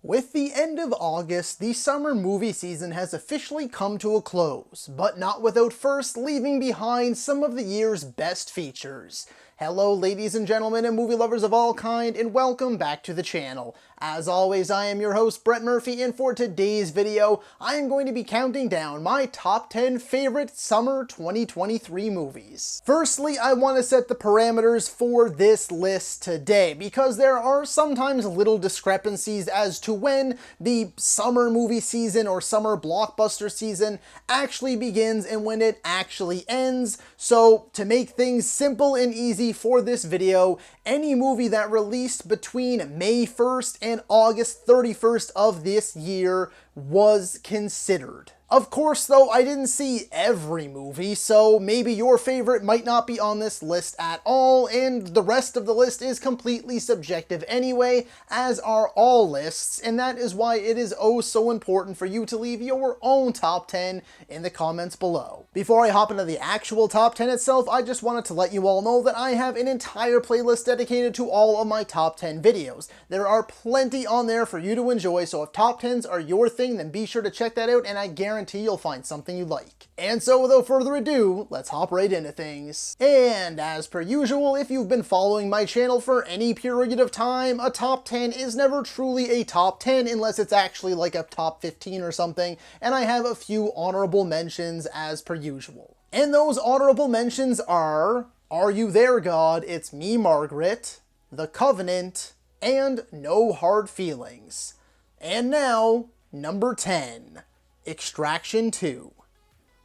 With the end of August, the summer movie season has officially come to a close, but not without first leaving behind some of the year's best features. Hello ladies and gentlemen and movie lovers of all kind, and welcome back to the channel. As always, I am your host Brett Murphy, and for today's video, I am going to be counting down my top 10 favorite summer 2023 movies. Firstly, I want to set the parameters for this list today, because there are sometimes little discrepancies as to when the summer movie season or summer blockbuster season actually begins and when it actually ends. So to make things simple and easy for this video, any movie that released between May 1st and August 31st of this year was considered. Of course, though, I didn't see every movie, so maybe your favorite might not be on this list at all, and the rest of the list is completely subjective anyway, as are all lists, and that is why it is oh so important for you to leave your own top 10 in the comments below. Before I hop into the actual top 10 itself, I just wanted to let you all know that I have an entire playlist dedicated to all of my top 10 videos. There are plenty on there for you to enjoy, so if top 10s are your thing, then be sure to check that out, and I guarantee you'll find something you like. And so without further ado, let's hop right into things. And as per usual, if you've been following my channel for any period of time, a top 10 is never truly a top 10 unless it's actually like a top 15 or something, and I have a few honorable mentions as per usual. And those honorable mentions are You There, God? It's Me, Margaret, The Covenant, and No Hard Feelings. And now, number 10. Extraction 2.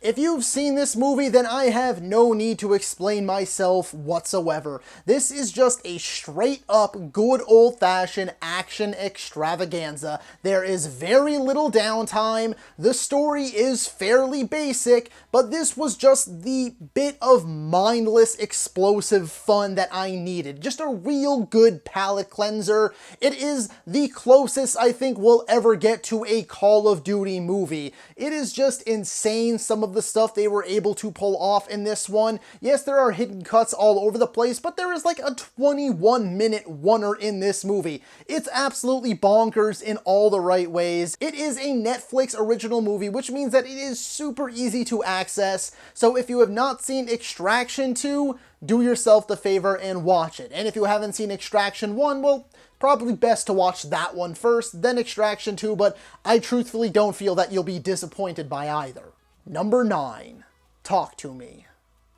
If you've seen this movie, then I have no need to explain myself whatsoever. This is just a straight up good old-fashioned action extravaganza. There is very little downtime, the story is fairly basic, but this was just the bit of mindless, explosive fun that I needed. Just a real good palate cleanser. It is the closest I think we'll ever get to a Call of Duty movie. It is just insane, some of the stuff they were able to pull off in this one. Yes, there are hidden cuts all over the place, but there is like a 21-minute oneer in this movie. It's absolutely bonkers in all the right ways. It is a Netflix original movie, which means that it is super easy to access. So if you have not seen Extraction 2, do yourself the favor and watch it. And if you haven't seen Extraction 1, well, probably best to watch that one first, then Extraction 2, but I truthfully don't feel that you'll be disappointed by either. Number 9. Talk to Me.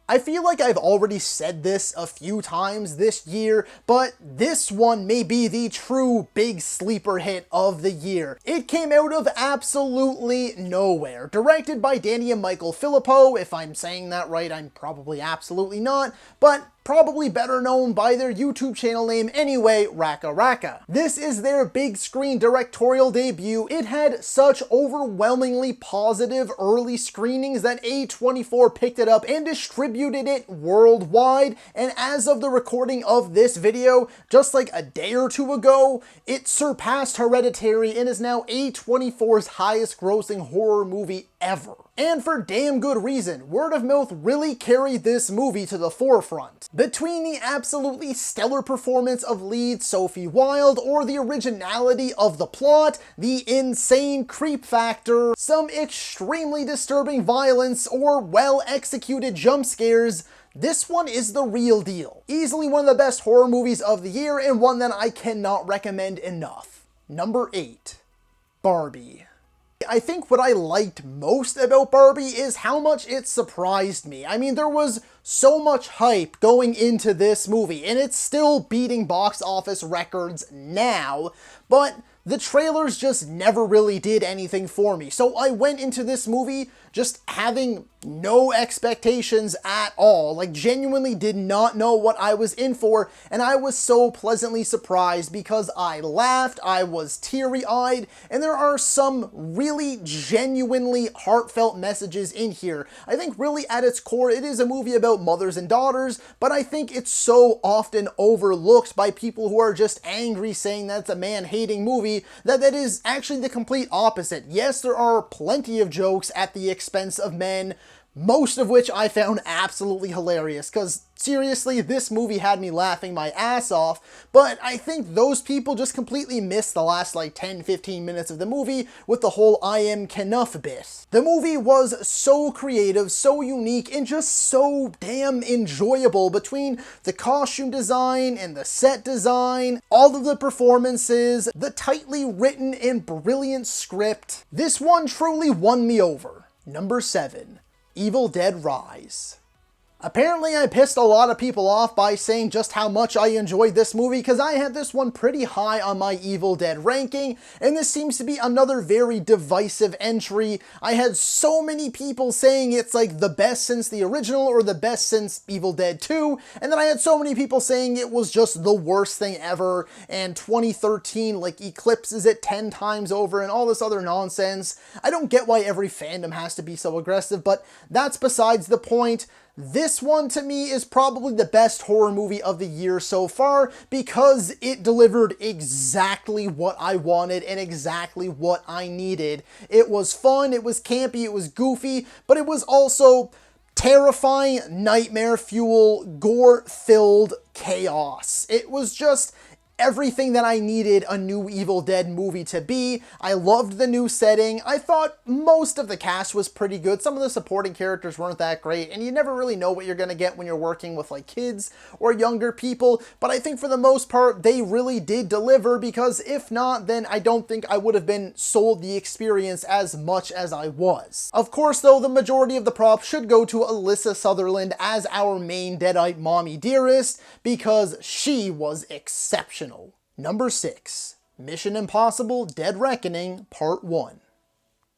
I feel like I've already said this a few times this year, but this one may be the true big sleeper hit of the year. It came out of absolutely nowhere. Directed by Danny and Michael Filippo. If I'm saying that right, I'm probably absolutely not, but probably better known by their YouTube channel name anyway, Raka Raka. This is their big screen directorial debut. It had such overwhelmingly positive early screenings that A24 picked it up and distributed it worldwide, and as of the recording of this video, just like a day or two ago, it surpassed Hereditary and is now A24's highest grossing horror movie ever. And for damn good reason. Word of mouth really carried this movie to the forefront. Between the absolutely stellar performance of lead Sophie Wilde, or the originality of the plot, the insane creep factor, some extremely disturbing violence, or well-executed jump scares, this one is the real deal. Easily one of the best horror movies of the year, and one that I cannot recommend enough. Number 8. Barbie. I think what I liked most about Barbie is how much it surprised me. I mean, there was so much hype going into this movie, and it's still beating box office records now, but the trailers just never really did anything for me. So I went into this movie just having no expectations at all. Like, genuinely did not know what I was in for, and I was so pleasantly surprised because I laughed, I was teary-eyed, and there are some really genuinely heartfelt messages in here. I think really at its core, it is a movie about mothers and daughters, but I think it's so often overlooked by people who are just angry saying that's a man-hating movie, that is actually the complete opposite. Yes, there are plenty of jokes at the expense of men, most of which I found absolutely hilarious, because seriously, this movie had me laughing my ass off, but I think those people just completely missed the last like 10-15 minutes of the movie with the whole I am Knuff bit. The movie was so creative, so unique, and just so damn enjoyable between the costume design and the set design, all of the performances, the tightly written and brilliant script. This one truly won me over. Number 7. Evil Dead Rise. Apparently I pissed a lot of people off by saying just how much I enjoyed this movie, because I had this one pretty high on my Evil Dead ranking, and this seems to be another very divisive entry. I had so many people saying it's like the best since the original or the best since Evil Dead 2, and then I had so many people saying it was just the worst thing ever, and 2013 like eclipses it 10 times over and all this other nonsense. I don't get why every fandom has to be so aggressive, but that's besides the point. This one to me is probably the best horror movie of the year so far, because it delivered exactly what I wanted and exactly what I needed. It was fun, it was campy, it was goofy, but it was also terrifying, nightmare fuel, gore-filled chaos. It was just everything that I needed a new Evil Dead movie to be. I loved the new setting. I thought most of the cast was pretty good. Some of the supporting characters weren't that great, and you never really know what you're gonna get when you're working with like kids or younger people, but I think for the most part they really did deliver, because if not, then I don't think I would have been sold the experience as much as I was. Of course though, the majority of the props should go to Alyssa Sutherland as our main Deadite mommy dearest, because she was exceptional. Number 6. Mission Impossible Dead Reckoning Part 1.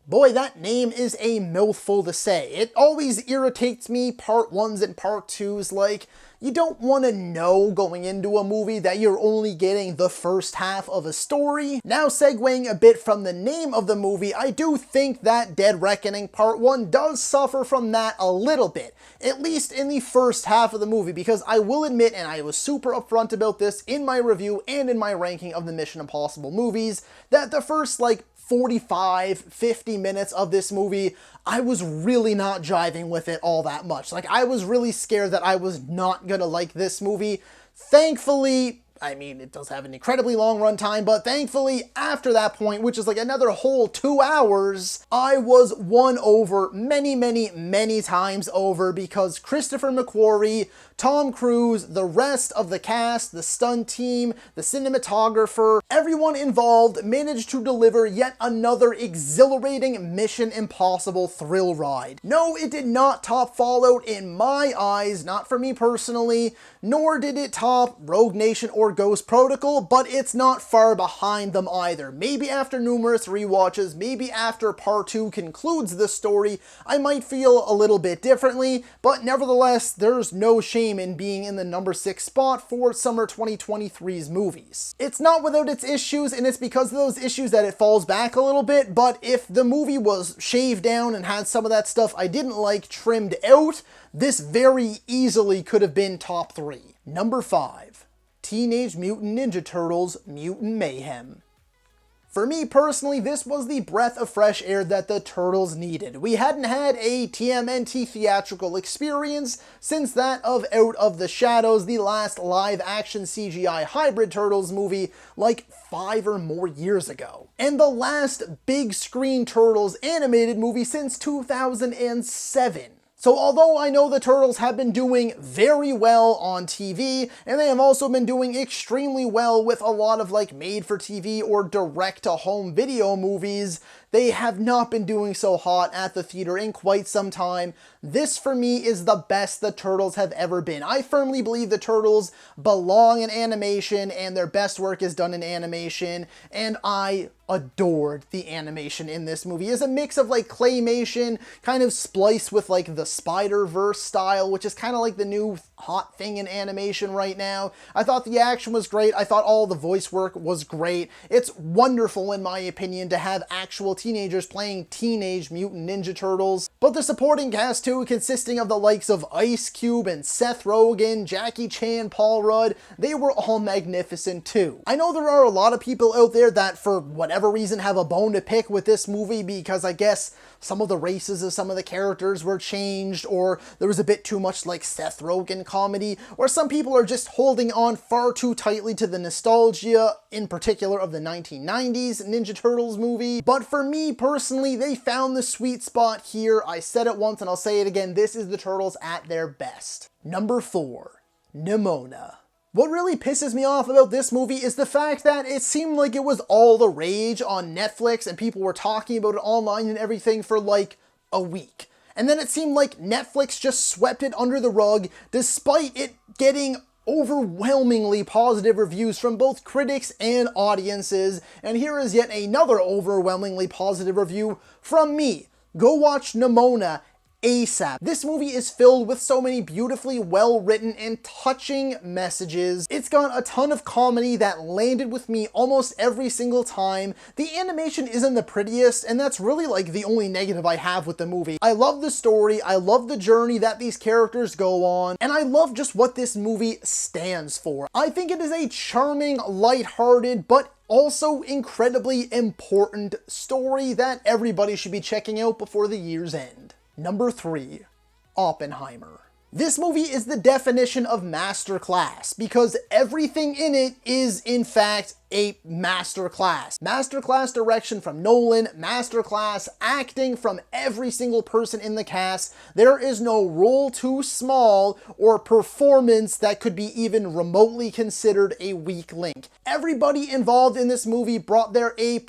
Boy, that name is a mouthful to say. It always irritates me, Part 1s and Part 2s, like, you don't want to know going into a movie that you're only getting the first half of a story. Now segueing a bit from the name of the movie, I do think that Dead Reckoning Part 1 does suffer from that a little bit, at least in the first half of the movie, because I will admit, and I was super upfront about this in my review and in my ranking of the Mission Impossible movies, that the first like 45-50 minutes of this movie, I was really not jiving with it all that much. Like, I was really scared that I was not gonna like this movie. Thankfully, I mean, it does have an incredibly long runtime, but thankfully, after that point, which is like another whole 2 hours, I was won over many times over, because Christopher McQuarrie, Tom Cruise, the rest of the cast, the stunt team, the cinematographer, everyone involved managed to deliver yet another exhilarating Mission Impossible thrill ride. No, it did not top Fallout in my eyes, not for me personally, nor did it top Rogue Nation or Ghost Protocol, but it's not far behind them either. Maybe after numerous rewatches, maybe after Part 2 concludes the story, I might feel a little bit differently, but nevertheless, there's no shame in being in the number 6 spot for summer 2023's movies. It's not without its issues, and it's because of those issues that it falls back a little bit, but if the movie was shaved down and had some of that stuff I didn't like trimmed out, this very easily could have been top 3. Number 5. Teenage Mutant Ninja Turtles Mutant Mayhem. For me personally, this was the breath of fresh air that the Turtles needed. We hadn't had a TMNT theatrical experience since that of Out of the Shadows, the last live-action CGI hybrid Turtles movie, like 5 or more years ago. And the last big screen Turtles animated movie since 2007. So although I know the Turtles have been doing very well on TV, and they have also been doing extremely well with a lot of like made-for-TV or direct-to-home video movies, they have not been doing so hot at the theater in quite some time. This for me is the best the Turtles have ever been. I firmly believe the Turtles belong in animation and their best work is done in animation, and I adored the animation in this movie. It's a mix of like claymation, kind of spliced with like the Spider-Verse style, which is kind of like the new hot thing in animation right now. I thought the action was great. I thought all the voice work was great. It's wonderful, in my opinion, to have actual teenagers playing Teenage Mutant Ninja Turtles. But the supporting cast too, consisting of the likes of Ice Cube and Seth Rogen, Jackie Chan, Paul Rudd, they were all magnificent too. I know there are a lot of people out there that for whatever reason have a bone to pick with this movie, because I guess some of the races of some of the characters were changed, changed, or there was a bit too much like Seth Rogen comedy, or some people are just holding on far too tightly to the nostalgia, in particular of the 1990s Ninja Turtles movie. But for me personally, they found the sweet spot here. I said it once and I'll say it again, this is the Turtles at their best. Number 4, Nimona. What really pisses me off about this movie is the fact that it seemed like it was all the rage on Netflix and people were talking about it online and everything for like a week. And then it seemed like Netflix just swept it under the rug despite it getting overwhelmingly positive reviews from both critics and audiences. And here is yet another overwhelmingly positive review from me. Go watch Nimona ASAP. This movie is filled with so many beautifully well-written and touching messages. It's got a ton of comedy that landed with me almost every single time. The animation isn't the prettiest, and that's really like the only negative I have with the movie. I love the story, I love the journey that these characters go on, and I love just what this movie stands for. I think it is a charming, lighthearted, but also incredibly important story that everybody should be checking out before the year's end. Number 3, Oppenheimer. This movie is the definition of masterclass because everything in it is in fact a masterclass. Masterclass direction from Nolan, masterclass acting from every single person in the cast. There is no role too small or performance that could be even remotely considered a weak link. Everybody involved in this movie brought their A++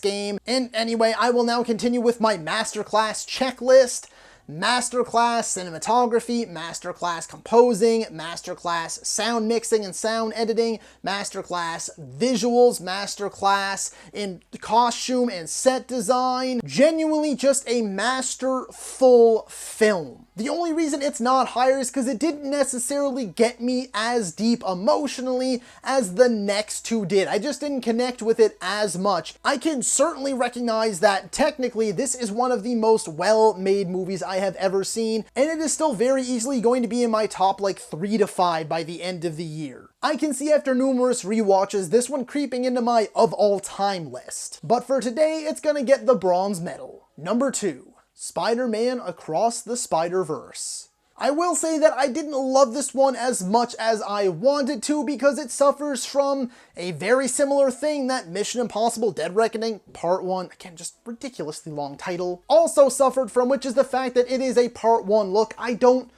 game. And anyway, I will now continue with my masterclass checklist. Masterclass cinematography, masterclass composing, masterclass sound mixing and sound editing, masterclass visuals, masterclass in costume and set design. Genuinely just a masterful film. The only reason it's not higher is because it didn't necessarily get me as deep emotionally as the next two did. I just didn't connect with it as much. I can certainly recognize that technically this is one of the most well-made movies I have ever seen, and it is still very easily going to be in my top like 3 to 5 by the end of the year. I can see after numerous rewatches this one creeping into my of all time list. But for today, it's gonna get the bronze medal. Number 2. Spider-Man Across the Spider-Verse. I will say that I didn't love this one as much as I wanted to because it suffers from a very similar thing that Mission Impossible Dead Reckoning Part 1, again just ridiculously long title, also suffered from, which is the fact that it is a Part 1 look. I don't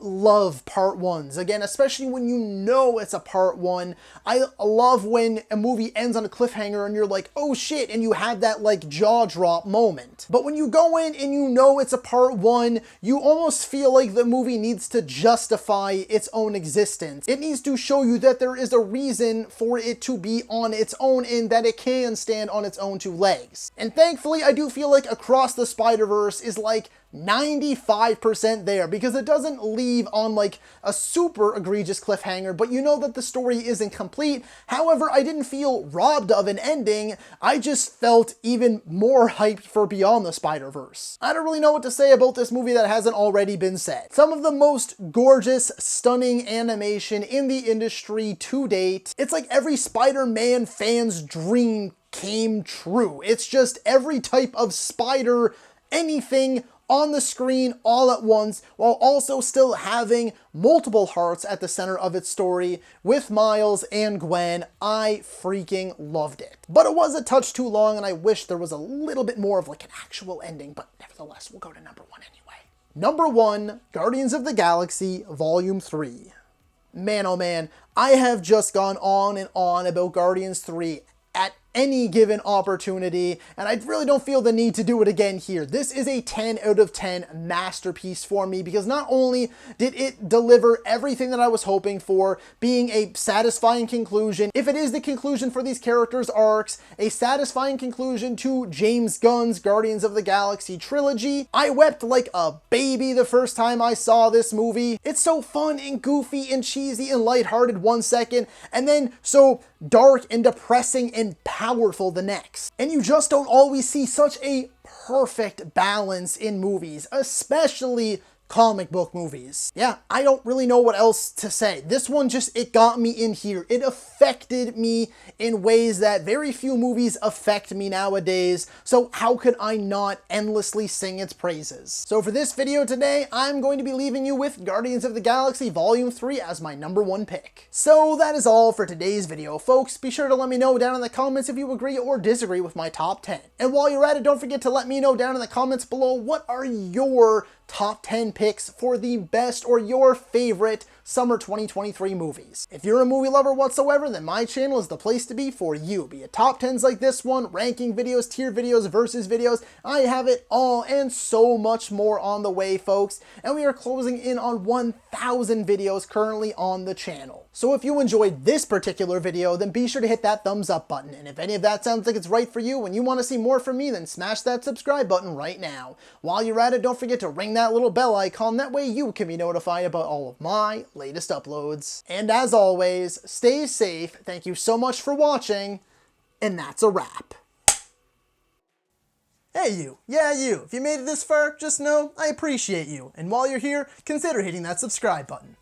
love Part 1s, again, especially when you know it's a Part 1. I love when a movie ends on a cliffhanger and you're like, oh shit, and you have that like jaw drop moment. But when you go in and you know it's a Part 1, you almost feel like the movie needs to justify its own existence. It needs to show you that there is a reason for it to be on its own and that it can stand on its own 2 legs. And thankfully, I do feel like Across the Spider-Verse is like 95% there because it doesn't leave on like a super egregious cliffhanger, but you know that the story isn't complete. However, I didn't feel robbed of an ending. I just felt even more hyped for Beyond the Spider-Verse. I don't really know what to say about this movie that hasn't already been said. Some of the most gorgeous, stunning animation in the industry to date. It's like every Spider-Man fan's dream came true. It's just every type of spider, anything on the screen all at once, while also still having multiple hearts at the center of its story with Miles and Gwen. I freaking loved it. But it was a touch too long and I wish there was a little bit more of like an actual ending, but nevertheless, we'll go to number 1 anyway. Number 1, Guardians of the Galaxy Volume 3. Man, oh man, I have just gone on and on about Guardians 3 at any given opportunity, and I really don't feel the need to do it again here. This is a 10 out of 10 masterpiece for me because not only did it deliver everything that I was hoping for, being a satisfying conclusion, if it is the conclusion for these characters' arcs, a satisfying conclusion to James Gunn's Guardians of the Galaxy trilogy. I wept like a baby the first time I saw this movie. It's so fun and goofy and cheesy and lighthearted one second, and then so dark and depressing and powerful the next. And you just don't always see such a perfect balance in movies, especially comic book movies. Yeah, I don't really know what else to say. This one just, it got me in here. It affected me in ways that very few movies affect me nowadays, so how could I not endlessly sing its praises? So for this video today, I'm going to be leaving you with Guardians of the Galaxy Volume 3 as my #1 pick. So that is all for today's video, folks. Be sure to let me know down in the comments if you agree or disagree with my top 10. And while you're at it, don't forget to let me know down in the comments below, what are your top 10 picks for the best or your favorite summer 2023 movies. If you're a movie lover whatsoever, then my channel is the place to be for you. Be it top 10s like this one, ranking videos, tier videos, versus videos, I have it all and so much more on the way, folks. And we are closing in on 1,000 videos currently on the channel. So if you enjoyed this particular video, then be sure to hit that thumbs up button. And if any of that sounds like it's right for you and you want to see more from me, then smash that subscribe button right now. While you're at it, don't forget to ring that little bell icon. That way you can be notified about all of my latest uploads. And as always, stay safe. Thank you so much for watching. And that's a wrap. Hey you, yeah you, if you made it this far, just know I appreciate you. And while you're here, consider hitting that subscribe button.